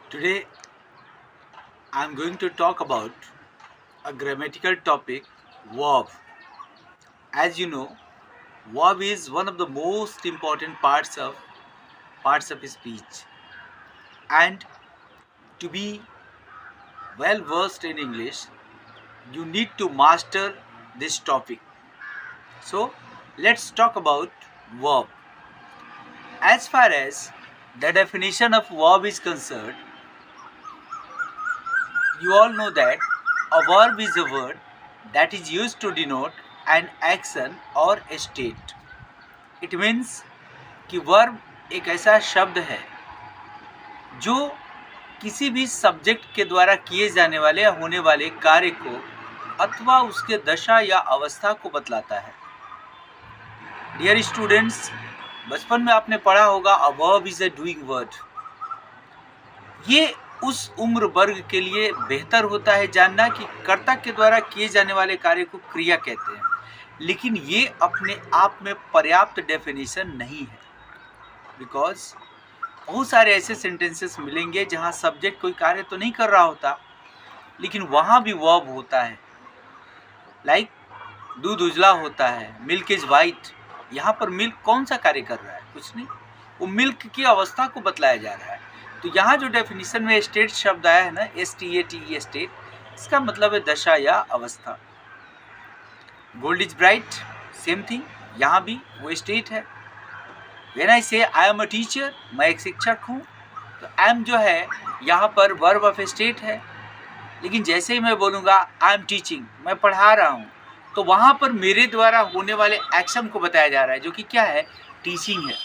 Today I am going to talk about a grammatical topic, verb. As you know, verb is one of the most important parts of speech. And to be well versed in English, you need to master this topic. So, let's talk about verb. As far as the definition of verb is concerned, you all know that a verb is a word that is used to denote an action or a state. It means कि verb एक ऐसा शब्द है जो किसी भी subject के द्वारा किए जाने वाले या होने वाले कार्य को अथवा उसके दशा या अवस्था को बतलाता है। डियर स्टूडेंट्स, बचपन में आपने पढ़ा होगा a verb is a doing word. ये उस उम्र वर्ग के लिए बेहतर होता है जानना कि कर्ता के द्वारा किए जाने वाले कार्य को क्रिया कहते हैं, लेकिन ये अपने आप में पर्याप्त डेफिनेशन नहीं है। बिकॉज बहुत सारे ऐसे सेंटेंसेस मिलेंगे जहाँ सब्जेक्ट कोई कार्य तो नहीं कर रहा होता, लेकिन वहाँ भी वर्ब होता है। लाइक दूध उजला होता है, मिल्क इज वाइट। यहाँ पर मिल्क कौन सा कार्य कर रहा है? कुछ नहीं, वो मिल्क की अवस्था को बतलाया जा रहा है। तो यहाँ जो डेफिनेशन में स्टेट शब्द आया है ना, STATE स्टेट, इसका मतलब है दशा या अवस्था। Gold is bright, same thing, यहाँ भी वो स्टेट है। व्हेन आई से आई एम अ टीचर, मैं एक शिक्षक हूँ, तो एम जो है यहाँ पर वर्ब ऑफ स्टेट है। लेकिन जैसे ही मैं बोलूँगा आई एम टीचिंग, मैं पढ़ा रहा हूँ, तो वहाँ पर मेरे द्वारा होने वाले एक्शन को बताया जा रहा है, जो कि क्या है? टीचिंग है।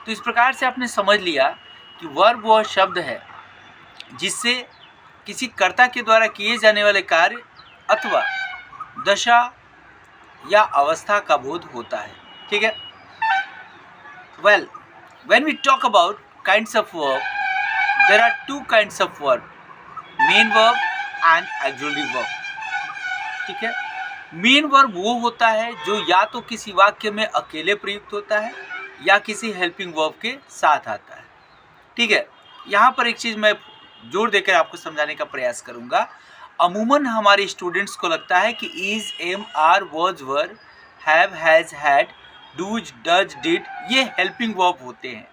तो इस प्रकार से आपने समझ लिया कि वर्ब वह शब्द है जिससे किसी कर्ता के द्वारा किए जाने वाले कार्य अथवा दशा या अवस्था का बोध होता है। ठीक है। Well, when we talk about kinds of verb, there are two kinds of verb, main verb and auxiliary verb. ठीक है। मेन वर्ब वो होता है जो या तो किसी वाक्य में अकेले प्रयुक्त होता है या किसी हेल्पिंग वर्ब के साथ आता है। ठीक है। यहाँ पर एक चीज़ मैं जोर देकर आपको समझाने का प्रयास करूँगा। अमूमन हमारे स्टूडेंट्स को लगता है कि is, am, are, was, were, have, has, had, does, does, did ये हेल्पिंग वर्ब होते हैं।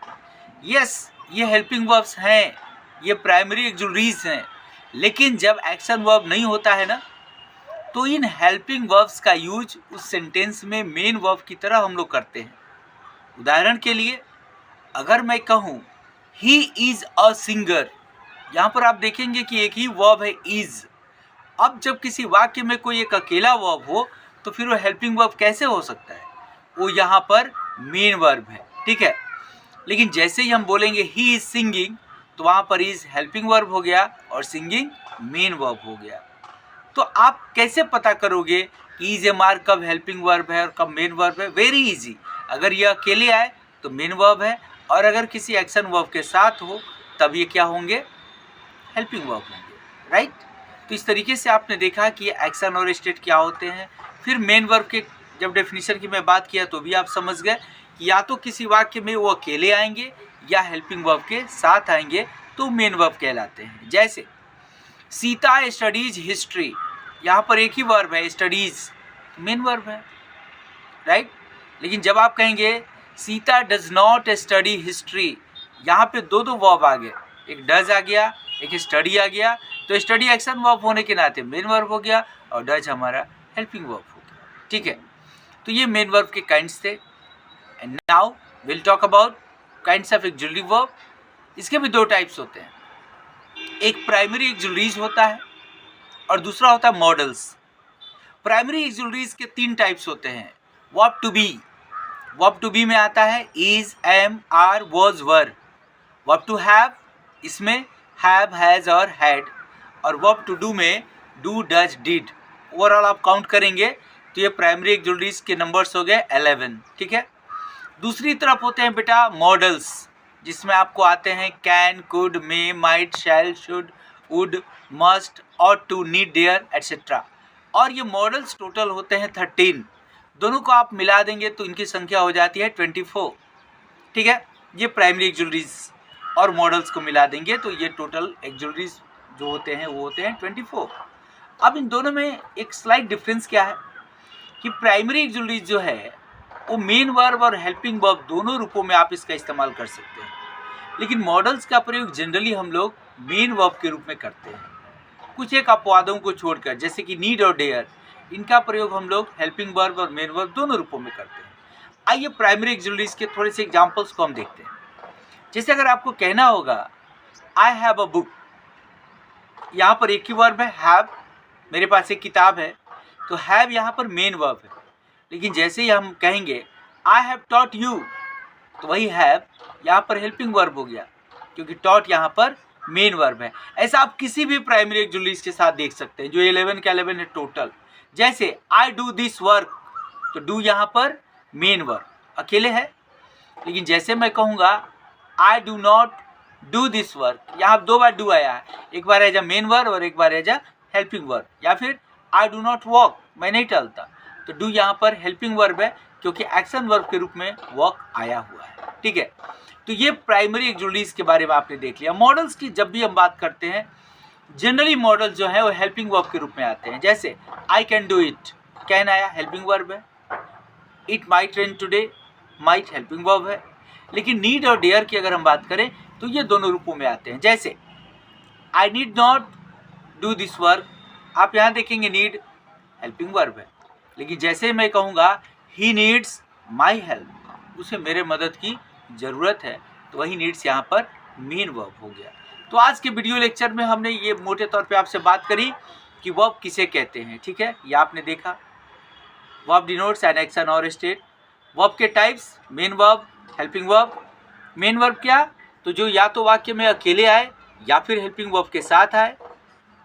यस, ये हेल्पिंग वर्ब्स हैं, ये प्राइमरी ऑक्सिलरीज हैं। लेकिन जब एक्शन वर्ब नहीं होता है ना, तो इन हेल्पिंग वर्ब्स का यूज उस सेंटेंस में मेन वर्ब की तरह हम लोग करते हैं। उदाहरण के लिए अगर मैं कहूँ ही इज अ सिंगर, यहाँ पर आप देखेंगे कि एक ही वर्ब है इज। अब जब किसी वाक्य में कोई एक अकेला वर्ब हो तो फिर वो हेल्पिंग वर्ब कैसे हो सकता है? वो यहाँ पर मेन वर्ब है। ठीक है। लेकिन जैसे ही हम बोलेंगे ही इज सिंगिंग, तो वहाँ पर इज हेल्पिंग वर्ब हो गया और सिंगिंग मेन वर्ब हो गया। तो आप कैसे पता करोगे कि इज, एम, आर कब हेल्पिंग वर्ब है और कब मेन वर्ब है? Very easy. अगर ये अकेले आए तो मेन वर्ब है, और अगर किसी एक्शन वर्ब के साथ हो तब ये क्या होंगे? हेल्पिंग वर्ब होंगे। राइट। तो इस तरीके से आपने देखा कि एक्शन और स्टेट क्या होते हैं। फिर मेन वर्ब के जब डेफिनेशन की मैं बात किया तो भी आप समझ गए कि या तो किसी वाक्य में वो अकेले आएंगे या हेल्पिंग वर्ब के साथ आएंगे, तो मेन वर्ब कहलाते हैं। जैसे सीता स्टडीज हिस्ट्री, यहाँ पर एक ही वर्ब है स्टडीज, मेन वर्ब है। राइट। लेकिन जब आप कहेंगे Sita does not study history, यहाँ पे दो वर्ब आ गए, एक डज आ गया, एक स्टडी आ गया। तो स्टडी एक्शन वर्ब होने के नाते मेन वर्ब हो गया और डज हमारा हेल्पिंग वर्ब हो गया। ठीक है। तो ये मेन वर्ब के काइंड्स थे। And now will talk about kinds of auxiliary verb. इसके भी दो टाइप्स होते हैं, एक प्राइमरी ऑक्सिलरीज होता है और दूसरा होता है मॉडल्स। प्राइमरी ऑक्सिलरीज के तीन टाइप्स होते हैं। Verb to be, verb to be में आता है is, am, are, was, were. Verb to have, इसमें हैव, हैज़ और हैड। और वर्ब टू डू में डू, डज, डिड। ओवरऑल आप काउंट करेंगे तो ये प्राइमरी ऑक्सिलरीज के नंबर्स हो गए 11। ठीक है। दूसरी तरफ होते हैं बेटा मॉडल्स, जिसमें आपको आते हैं can, could, may, might, shall, should, would, must, ought to, need, dare etcetera. और ये मॉडल्स टोटल होते हैं 13। दोनों को आप मिला देंगे तो इनकी संख्या हो जाती है 24। ठीक है। ये प्राइमरी ऑक्सिलरीज। और मॉडल्स को मिला देंगे तो ये टोटल एक्सिलरीज जो होते हैं वो होते हैं 24। अब इन दोनों में एक स्लाइट डिफरेंस क्या है कि प्राइमरी एक्सिलरीज जो है वो मेन वर्ब और हेल्पिंग वर्ब दोनों रूपों में आप इसका इस्तेमाल कर सकते हैं, लेकिन मॉडल्स का प्रयोग जनरली हम लोग मेन वर्ब के रूप में करते हैं, कुछ एक अपवादों को छोड़कर, जैसे कि नीड और डेयर, इनका प्रयोग हम लोग हेल्पिंग वर्ब और मेन वर्ब दोनों रूपों में करते हैं। आइए प्राइमरी एक्सिलरीज के थोड़े से एग्जांपल्स को हम देखते हैं। जैसे अगर आपको कहना होगा आई हैव अ बुक, यहाँ पर एक ही वर्ब है हैव, मेरे पास एक किताब है, तो हैव यहाँ पर मेन वर्ब है। लेकिन जैसे ही हम कहेंगे आई हैव टॉट यू, तो वही हैव यहाँ पर हेल्पिंग वर्ब हो गया, क्योंकि टॉट यहाँ पर मेन वर्ब है। ऐसा आप किसी भी प्राइमरी एक्सिलरीज के साथ देख सकते हैं जो 11 का 11 है टोटल। जैसे आई डू दिस वर्क, तो डू यहाँ पर मेन वर्ब अकेले है, लेकिन जैसे मैं कहूँगा I do not do this work, यहाँ 2 बार डू आया है, एक बार एज अ मेन वर्ब और एक बार एज अ हेल्पिंग वर्ब। या फिर आई डू नॉट वॉक, मैं नहीं टहलता, तो डू यहाँ पर हेल्पिंग वर्ब है क्योंकि एक्शन वर्ब के रूप में वॉक आया हुआ है। ठीक है, तो ये प्राइमरी एक्सिलरीज के बारे में आपने देख लिया। मॉडल्स की जब भी हम बात करते हैं जनरली मॉडल जो है वो हेल्पिंग वर्ब के रूप में आते हैं। जैसे I can do it, can आया हेल्पिंग वर्ब है, it might rain today, might helping verb है। लेकिन नीड और डेयर की अगर हम बात करें तो ये दोनों रूपों में आते हैं। जैसे I need not do this work, आप यहाँ देखेंगे नीड हेल्पिंग वर्ब है, लेकिन जैसे मैं कहूँगा ही नीड्स माई हेल्प, उसे मेरे मदद की ज़रूरत है, तो वही नीड्स यहाँ पर मेन वर्ब हो गया। तो आज के वीडियो लेक्चर में हमने ये मोटे तौर पे आपसे बात करी कि वर्ब किसे कहते हैं। ठीक है, ये आपने देखा, वर्ब डिनोट्स एन एक्शन और स्टेट। वर्ब के types main verb, helping verb. Main verb क्या, तो जो या तो वाक्य में अकेले आए या फिर हेल्पिंग वर्ब के साथ आए।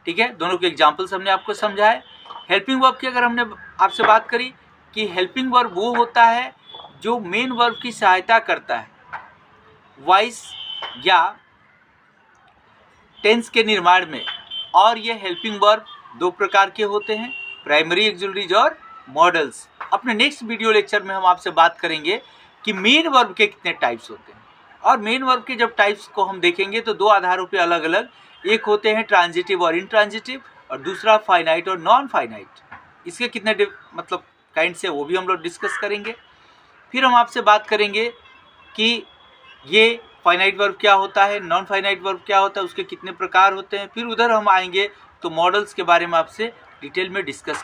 ठीक है, दोनों के एग्जाम्पल्स हमने आपको समझाए। हेल्पिंग वर्ब की अगर हमने आपसे बात करी कि हेल्पिंग वर्ब वो होता है जो मेन वर्ब की सहायता करता है वॉइस या टेंस के निर्माण में, और ये हेल्पिंग वर्ब 2 प्रकार के होते हैं, प्राइमरी एक्सिलरीज और मॉडल्स। अपने नेक्स्ट वीडियो लेक्चर में हम आपसे बात करेंगे कि मेन वर्ब के कितने टाइप्स होते हैं, और मेन वर्ब के जब टाइप्स को हम देखेंगे तो 2 आधारों पे अलग अलग, एक होते हैं ट्रांजिटिव और इनट्रांजिटिव, और दूसरा फाइनाइट और नॉन फाइनाइट। इसके कितने मतलब काइंड से वो भी हम लोग डिस्कस करेंगे। फिर हम आपसे बात करेंगे कि ये फाइनाइट वर्ब क्या होता है, नॉन फाइनाइट वर्ब क्या होता है, उसके कितने प्रकार होते हैं। फिर उधर हम आएंगे तो मॉडल्स के बारे में आपसे डिटेल में डिस्कस